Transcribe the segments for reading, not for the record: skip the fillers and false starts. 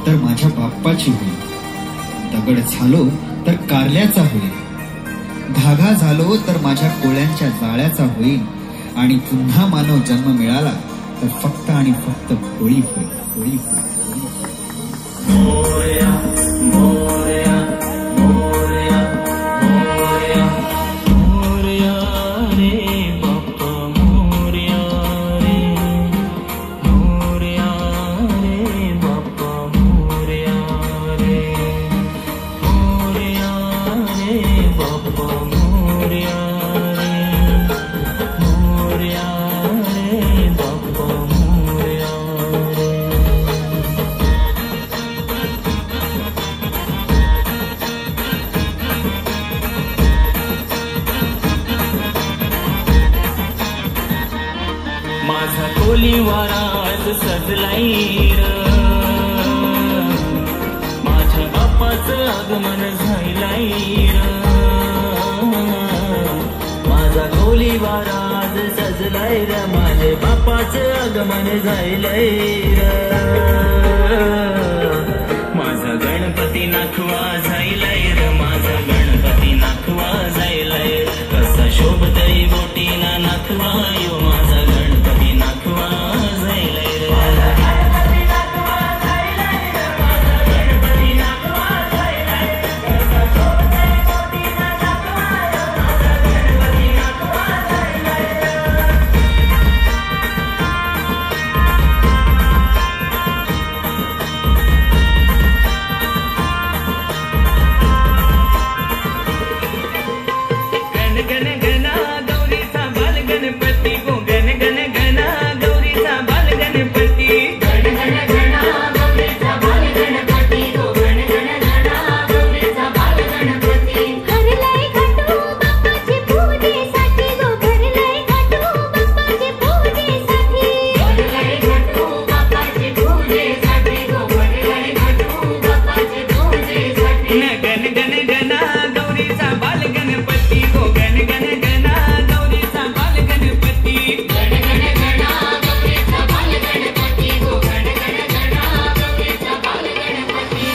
तर माझ्या बाप्पाची होईल, दगड झालो तर कारल्याचा होईल, धागा झालो तर माझ्या कोळ्यांच्या जाळ्याचा होईल, आणि पुन्हा मानव जन्म मिळाला तर फक्त आणि फक्त होळी होईल, होळी होईल. मोरया मोरया मोरया मोरया मोरया रे बाप्पा मोरया रे, मोरया रे बाप्पा मोरया रे, मोरया रे बाप्पा मोरया रे, मोरया रे बाप्पा मोरया रे. माझा कोलीवारा आज सजलाय र, माझ्या बाप्पाचं आगमन झालंय र, माझा कोलीवारा आज सजलाय र, माझ्या बाप्पाचं आगमन झालंय र, माझा गणपती नाखवा झालाय र, माझा गणपती नाखवा झालाय, कसा शोभतय बोटीना नाखवा यो, माझा गणपती नाखवा झालाय रे, माझा गणपती नाखवा झालाय रे, माझा गणपती नाखवा झालाय, कसा शोभतय बोटीना नाखवा यो, माझा गणपती नाखवा झालाय. गण गण गणा गौरीचा बाल गणपती गो, गण गण गणा गौरीचा बाल गणपती, गण गण गणा गौरीचा बाल गणपती गो, गण गण गणा गौरीचा बाल गणपती. हरलाय घाटू बाप्पाची पूजेसाठी गो, भरलाय घाटू बाप्पाची पूजेसाठी, भरलाय घाटू बाप्पाची पूजेसाठी गो, भरलाय घाटू बाप्पाची पूजेसाठी. गण गण गणा गौरीचा बाल गणपती गो, गण गण गणा गौरीचा बाल गणपती, गण गण गणा गौरीचा बाल गणपती गो, गण गण गणा गौरीचा बाल गणपती.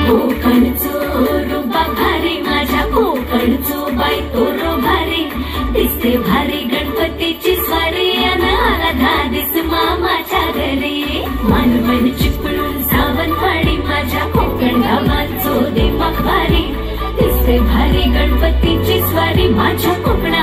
कोकणचो रुबा भारी, माझ्या कोकणचो बाई तो रो भारी, दिसते भारी गणपतीची स्वारी, अन आला धादिस मामाच्या घरी, मालवण चिपळूण सावंतवाडी, माझ्या कोकण गावांचो देवाक भारी, दिसते भारी गणपतीची स्वारी, माझ्या कोकणा